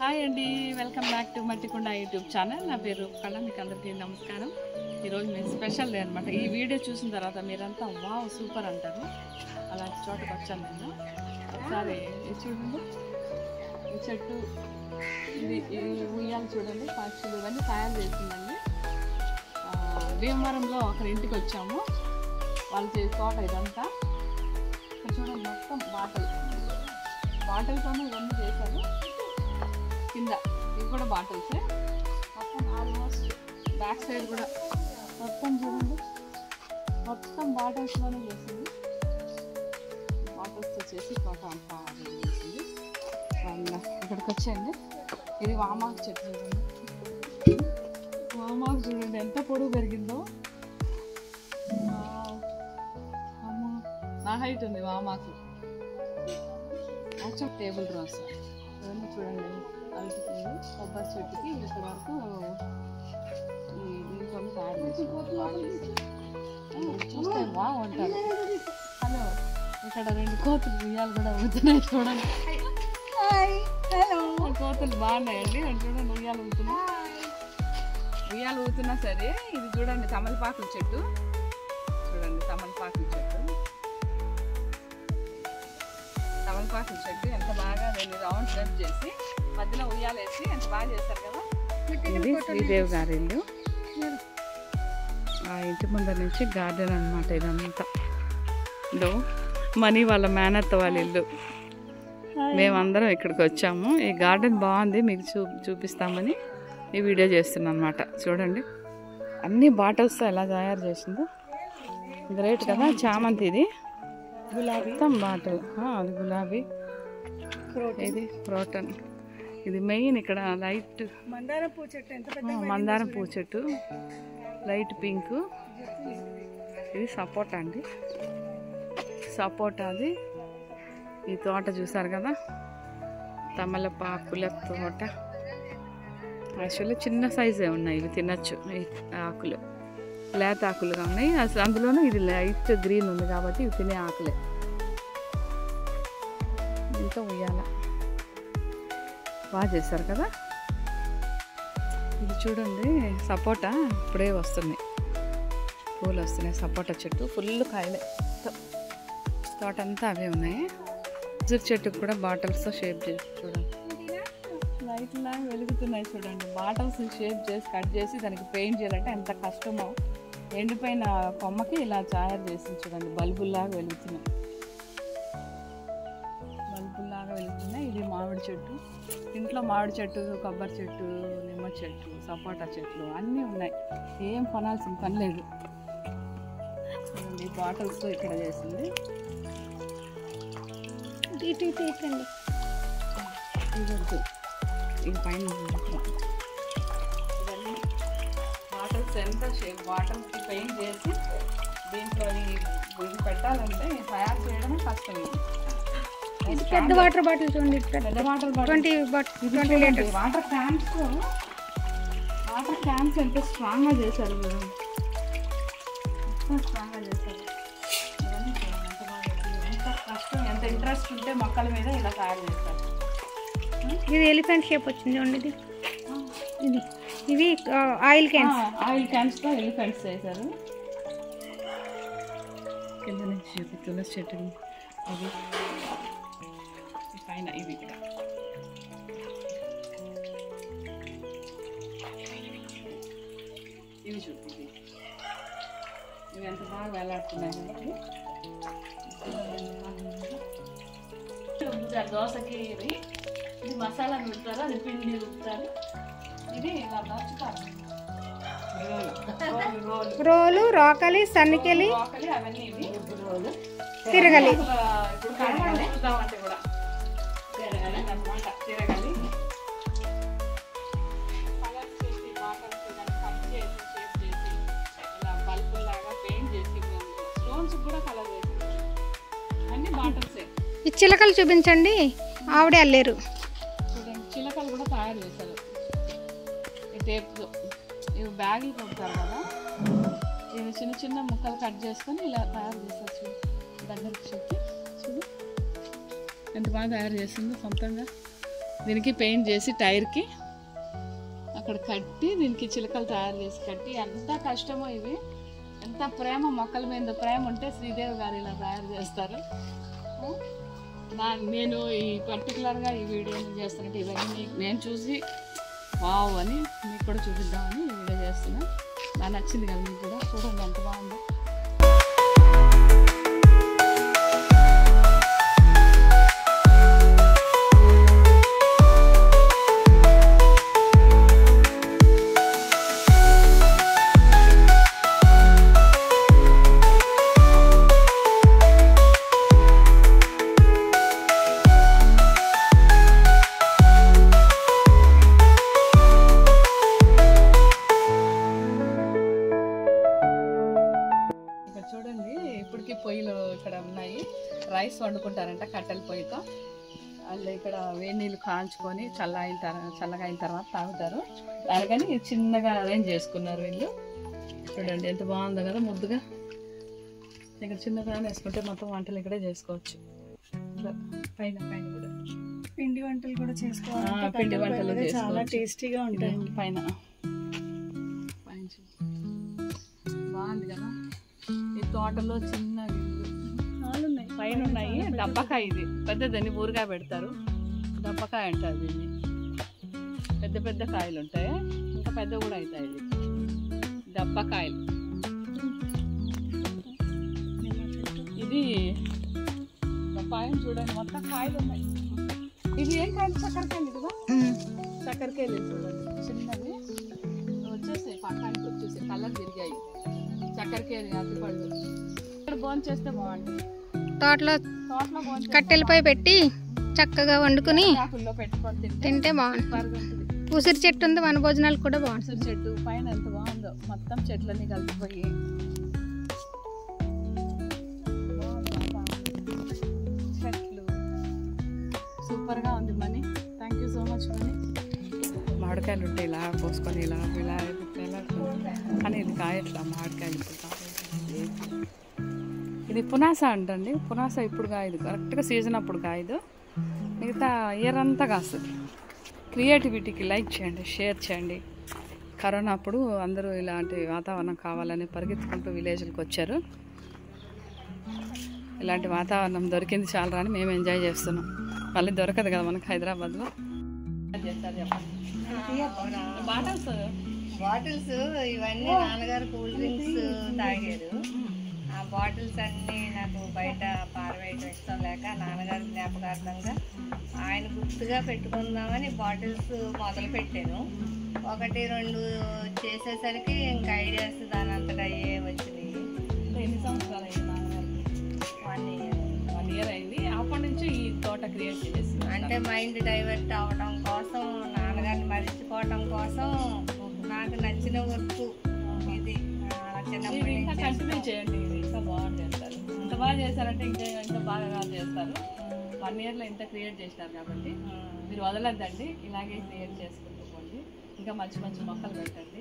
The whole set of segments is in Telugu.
హాయ్ అండి, welcome back to Mattikonda YouTube channel. నా పేరు కళ. మీకు అందరికీ నమస్కారం. ఈరోజు మేము స్పెషల్ డే అనమాట. ఈ వీడియో చూసిన తర్వాత మీరంతా వావ్ సూపర్ అంటారు. అలాంటి చోటకి వచ్చాను నేను. ఒకసారి చూడండి, ఈ చెట్టు, ఇది ఈ ఉయ్యాలు చూడండి, పక్షులు ఇవన్నీ తయారు చేసిందండి. భీమవరంలో ఒకరి ఇంటికి వచ్చాము. వాళ్ళు చేసే తోట ఇదంతా. ఇక్కడ చూడండి, మొత్తం బాటిల్తోనే ఇవన్నీ చేశారు. కింద ఇవి కూడా బాటిల్సే. మొత్తం ఆల్మోస్ట్ బ్యాక్ సైడ్ కూడా మొత్తం చూడండి, మొత్తం బాటిల్స్లోనే చేసింది. బాటిల్స్తో చేసి తోట అంతా చేసింది. ఇక్కడికి వచ్చేయండి. ఇది వామాకు చెట్టు చూడండి. వామాకు చూడండి ఎంత పొడుగు పెరిగిందో. నా హైట్ ఉంది వామాకు. యాక్చువల్ టేబుల్ రోస్ ఇవన్నీ చూడండి. అరటిపండు, కొబ్బరి చెట్టుకి ఇక్కడ వరకు దీంతో తయారు చేసి చూస్తే బాగుంటారు. హలో, ఇక్కడ 2 కోతులు ఉయ్యాలు కూడా ఊగుతున్నాయి చూడండి. కోతులు బాగున్నాయండి. చూడండి ఉయ్యాలు ఊగుతున్నా సరే. ఇది చూడండి తమలపాకుల చెట్టు. చూడండి తమలపాకుల చెట్టు ఎంత బాగా దీన్ని రౌండ్ షేప్ చేసి మధ్యలో ఉయ్యాలు వేసి ఎంత బాగా చేస్తారు కదా. ఇది శ్రీదేవి గారి ఇల్లు. ఆ ఇంటి ముందర నుంచి గార్డెన్ అనమాట ఇదంతా. ఇదో మనీ వాళ్ళ మేనత్త వాళ్ళ ఇల్లు. మేమందరం ఇక్కడికి వచ్చాము. ఈ గార్డెన్ బాగుంది, మీకు చూపిస్తామని ఈ వీడియో చేస్తున్నాను అనమాట. చూడండి అన్ని బాటిల్స్తో ఎలా తయారు చేసిందో. గ్రేట్ కదా. చామంతి ఇది మొత్తం బాటిల్. అది గులాబీ, ఇది క్రోటన్. ఇది మెయిన్ ఇక్కడ లైట్ మందారం పూ చెట్టు లైట్ పింక్. ఇది సపోటా అండి, సపోటాది. ఈ తోట చూసారు కదా, తమలపాకుల తోట. యాక్చువల్లీ చిన్న సైజే ఉన్నాయి, ఇవి తినచ్చు. ఈ ఆకులు లేత ఆకులుగా ఉన్నాయి. అసలు అందులోనూ ఇది లైట్ గ్రీన్ ఉంది కాబట్టి ఇవి తినే ఆకులే. ఇంత ఉయ్యాల బాగా చేశారు కదా. ఇది చూడండి సపోటా ఇప్పుడే వస్తున్నాయి, పూలు వస్తున్నాయి. సపోటా చెట్టు ఫుల్ కాయలే. తోట అంతా అవే ఉన్నాయి. ఖర్జూర చెట్టుకు కూడా బాటిల్స్తో షేప్ చేసి చూడండి, లైట్ లాగా వెలుగుతున్నాయి చూడండి. బాటిల్స్ షేప్ చేసి కట్ చేసి దానికి పెయింట్ చేయాలంటే ఎంత కష్టమో. ఎండిపోయిన కొమ్మకి ఇలా తయారు చేసి చూడండి, బల్బుల్లాగా వెలుగుతున్నాయి. ఇది మామిడి చెట్టు. ఇంట్లో మామిడి చెట్టు, కొబ్బరి చెట్టు, నిమ్మ చెట్టు, సపోటా చెట్లు అన్నీ ఉన్నాయి. ఏం కొనాల్సిన పని లేదు. చూడండి బాటిల్స్తో ఇక్కడ చేసింది. ఇది పైన ఇవన్నీ బాటిల్స్ ఎంత షేప్, బాటిల్స్కి పెయింట్ చేసి దీంట్లో ఇది పెట్టాలంటే తయారు చేయడమే కష్టం. పెద్ద వాటర్ బాటిల్ చూడండి, పెద్ద water bottle 20 litres. Water cans ఎంత స్ట్రాంగ్గా చేశారు కదా, ఎంత స్ట్రాంగ్గా చేశారు. ఇవన్నీ ఎంత బాగా, ఎంత కష్టం, ఎంత ఇంట్రెస్ట్ ఉంటే మొక్కల మీద ఇలా తయారు చేస్తారు. ఇది ఎలిఫెంట్ షేప్ వచ్చింది చూడండి. ఇవి ఆయిల్ క్యాన్స్తో ఎలిఫెంట్స్ చేశారు. కింద నుంచి తులసి చెట్టు, అది పైన ఇవి ఇక్కడ. ఇవి చూడండి, ఇవి ఎంత బాగా వేలాడుతున్నాయి. దోశకి ఇది మసాలా నూరుతారు, అది పిండి రుపుతారు. ఇది ఇలా నచ్చుతారు. రోలు, రోకలి, సన్నికెలి, అవన్నీ ఇవి తిరగలి. చూద్దామంటే కూడా తిరగలి అనమాట. తిరగలి కలర్స్ చేసి బాటల్స్ కట్ చేసి షేప్ చేసి ఇలా బల్బుల్లాగా పెయింట్ చేసి స్టోన్స్ కూడా కలర్ చేసి అన్ని బాటల్సే. ఈ చిలకలు చూపించండి, ఆవిడే అల్లేరు. చూడండి చిలకలు కూడా తయారు చేశారు ఈ టేప్తో. ఇవి బ్యాగులు కొడతారు కదా, ఇవి చిన్న చిన్న ముక్కలు కట్ చేసుకొని ఇలా తయారు చేస్తారు. దగ్గరికి చెప్పి చూడు ఎంత బాగా తయారు చేసిందో సొంతంగా. దీనికి పెయింట్ చేసి టైర్కి అక్కడ కట్టి దీనికి చిలకలు తయారు చేసి కట్టి ఎంత కష్టమో ఇవి. ఎంత ప్రేమ, మొక్కల మీద ప్రేమ ఉంటే శ్రీదేవి గారు ఇలా తయారు చేస్తారు. నేను ఈ పర్టికులర్గా ఈ వీడియో చేస్తున్నట్టు ఇవన్నీ నేను చూసి వావ్ అని మీకు కూడా చూపిద్దామని ఈ వీడియో చేస్తున్నా. నాకు నచ్చింది కదా మీకు కూడా, చూడండి ఎంత బాగుందో. చూడండి ఇప్పటికి పొయ్యిలు ఇక్కడ ఉన్నాయి. రైస్ వండుకుంటారంట కట్టెల పొయ్యితో. వాళ్ళు ఇక్కడ వేడి నీళ్ళు కాంచుకొని చల్లగా అయిన తర్వాత తాగుతారు. అలాగని చిన్నగా అరేంజ్ చేసుకున్నారు వీళ్ళు. చూడండి ఎంత బాగుందో కదా, ముద్దుగా. ఇక్కడ చిన్నగా వేసుకుంటే మొత్తం వంటలు ఇక్కడే చేసుకోవచ్చు. పైన కూడా పిండి వంటలు కూడా చేసుకోవాలి. పిండి వంటలు చాలా టేస్టీగా ఉంటాయి. పైన బాగుంది కదా. ఈ తోటలో చిన్న పైన ఉన్నాయి. దబ్బకాయ, ఇది పెద్దదని ఊరుగాయ పెడతారు. దబ్బకాయ అంటారు దీన్ని. పెద్ద పెద్ద కాయలు ఉంటాయి, ఇంకా పెద్ద కూడా అవుతాయి. ఇది దబ్బకాయలు. ఇది పైన చూడండి మొత్తం కాయలు ఉన్నాయి. ఇది ఏం కాయలు? చక్కెరకాయలు కదా. చక్కెరకాయలు చూడండి చిన్నవి వచ్చేసాయి, పక్కనికి వచ్చేసాయి, కలర్ తిరిగాయి. చక్కెరకాయలు అరటిపళ్ళు. ఇక్కడ భోజనం చేస్తే బాగుంటుంది. తోటలో కట్టెలపై పెట్టి చక్కగా వండుకుని పెట్టుకొని తింటే బాగుంటుంది. ఉసిరి చెట్టు ఉంది, వన భోజనాలు కూడా బాగుంటుంది. ఉసిరి చెట్టు పైన ఎంత బాగుందో, మొత్తం చెట్లన్నీ కలిసిపోయి చెట్లు సూపర్గా ఉంది. Money thank you so much money. మామిడికాయలు ఉంటాయి ఇలా పోసుకొని ఇలా ఇలా కానీ ఇది కాయట్లా మామిడికాయలు. ఇది పునాస అంటండి. పునాస ఇప్పుడు కాయదు, కరెక్ట్గా సీజన్ అప్పుడు కాయదు, మిగతా ఇయర్ అంతా కాస్తుంది. క్రియేటివిటీకి లైక్ చేయండి, షేర్ చేయండి. కరోనా అప్పుడు అందరూ ఇలాంటి వాతావరణం కావాలని పరిగెత్తుకుంటూ విలేజ్లకు వచ్చారు. ఇలాంటి వాతావరణం దొరికింది చాలా రాని మేము ఎంజాయ్ చేస్తున్నాం. మళ్ళీ దొరకదు కదా మనకు హైదరాబాద్లో. బాటిల్స్ ఇవన్నీ నాన్నగారు కూల్ డ్రింక్స్ తాగారు. ఆ బాటిల్స్ అన్నీ నాకు బయట పారవేయడం ఇష్టం లేక నాన్నగారి జ్ఞాపకార్థంగా ఆయన గుర్తుగా పెట్టుకుందామని బాటిల్స్ మొదలు పెట్టాను. 1-2 చేసేసరికి ఇంకా ఐడియాస్ దాని అంతటా అయ్యే వచ్చినాయి. ఎన్ని సంవత్సరాలు అయింది నాన్నగారికి? 1 ఇయర్ అయింది. అప్పటి నుంచి ఈ తోట క్రియేట్ చేసి అంటే మైండ్ డైవర్ట్ అవ్వడం కోసం, నాన్నగారిని మరిచిపోవటం కోసం నాకు నచ్చిన వర్క్ ఇది. చిన్నప్పటి ఇంకా కంటిన్యూ చేయండి, ఇది ఇంకా బాగా చేస్తారు. ఇంత బాగా చేస్తారంటే ఇంకా బాగా చేస్తారు. 1 ఇయర్లో ఇంత క్రియేట్ చేసినారు కాబట్టి మీరు వదలద్దండి, ఇలాగే క్రియేట్ చేసుకుంటూ పోండి. ఇంకా మంచి మంచి మొక్కలు పెట్టండి.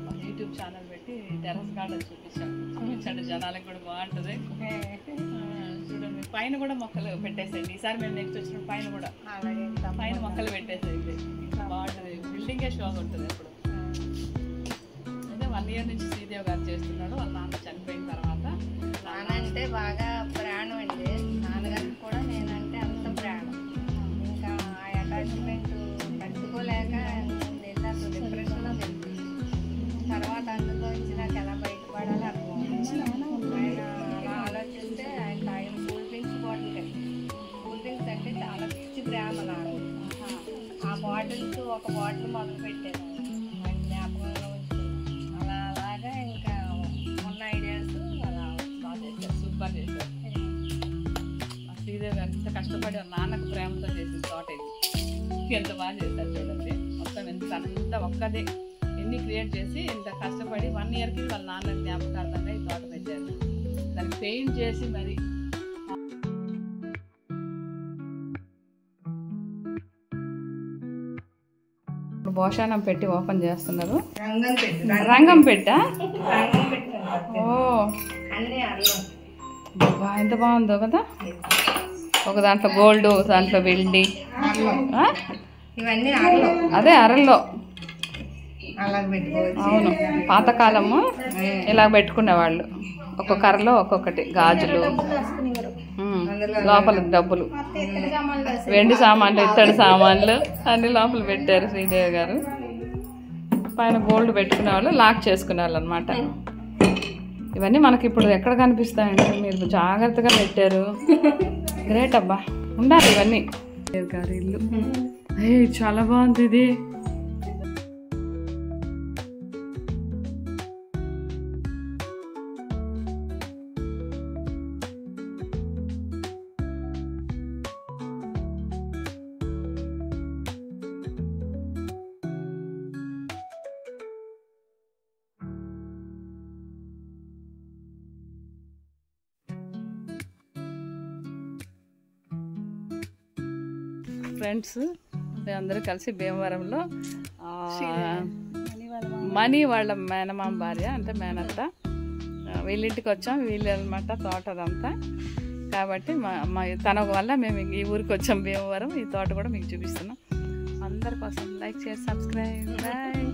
ఒక యూట్యూబ్ ఛానల్ పెట్టి టెర్రస్ గార్డెన్ చూపించండి, జనాలకు కూడా బాగుంటుంది. చూడండి పైన కూడా మొక్కలు పెట్టేసేయండి. ఈసారి మేము నెక్స్ట్ వచ్చినప్పుడు పైన కూడా పైన మొక్కలు పెట్టేసేయండి, బాగుంటుంది. బిల్డింగే షోగా ఉంటుంది ఎప్పుడు. అయితే 1 ఇయర్ నుంచి శ్రీదేవి గారు చేస్తున్నాడు. వాళ్ళ నాన్న చనిపోయిన తర్వాత. నాన్న అంటే బాగా ప్రాణం అండి. నాన్నగారికి కూడా నేనంటే అంత ప్రాణం. ఇంకా ఆ అటాచ్మెంట్ తట్టుకోలేక నేను డిప్రెషన్లో వెళ్తుంది. తర్వాత అందులోంచి నాకు ఎలా బయటపడాలి అర్థం. ఆయన అలా ఆలోచిస్తే ఆయన తాగిన కూల్ డ్రింక్స్ బాటిల్ కండి. కూల్ డ్రింక్స్ అంటే చాలా పిచ్చి ప్రేమ నాకు. ఆ బాటిల్స్ ఒక బాటిల్ మొదలు పెట్టాను, నాకు జ్ఞాపకంలో ఉంచి అలాగా ఇంకా ఉన్న ఐడియాస్ అలా బాగా చేశారు. సూపర్ చేశారు. శ్రీదేవి గారు ఇంత కష్టపడి వాళ్ళ నాన్నకు ప్రేమతో చేసిన తోట ఇది. ఎంత బాగా చేశారు చూడండి. మొత్తం అంతా ఒక్కదే ఎన్ని క్రియేట్ చేసి ఇంత కష్టపడి 1 ఇయర్కి వాళ్ళ నాన్న జ్ఞాపకార్థంగా ఈ తోట పెట్టారు. దాన్ని పెయింట్ చేసి మరి భోషానం పెట్టి ఓపెన్ చేస్తున్నారు. రంగం పెట్టా? ఓ ఎంత బాగుందో కదా. ఒక దాంట్లో గోల్డ్, ఒక దాంట్లో వెండి. ఇవన్నీ అరలో అదే అరల్లో. అలా పెట్టుకోవచ్చు. అవును, పాతకాలము ఇలా పెట్టుకునేవాళ్ళు. ఒక్కొక్క కర్రలో ఒక్కొక్కటి గాజులు, లోపల డబ్బులు, వెండి సామాన్లు, ఇత్తడి సామాన్లు అన్ని లోపల పెట్టారు శ్రీదేవి గారు. పైన గోల్డ్ పెట్టుకునే వాళ్ళు, లాక్ చేసుకునే వాళ్ళు అనమాట. ఇవన్నీ మనకి ఇప్పుడు ఎక్కడ కనిపిస్తాయండి, మీరు జాగ్రత్తగా పెట్టారు. గ్రేట్ అబ్బా, ఉండాలి ఇవన్నీ. గారి ఇల్లు చాలా బాగుంది ఇది. ఫ్రెండ్స్ అందరూ కలిసి భీమవరంలో మనీ వాళ్ళ మేనమామ భార్య అంటే మేనత్త వీళ్ళింటికి వచ్చాం. వీళ్ళు అనమాట తోట అదంతా. కాబట్టి తన వల్ల మేము ఈ ఊరికి వచ్చాం భీమవరం. ఈ తోట కూడా మీకు చూపిస్తున్నాం. అందరి కోసం లైక్, షేర్, సబ్స్క్రైబ్. బాయ్.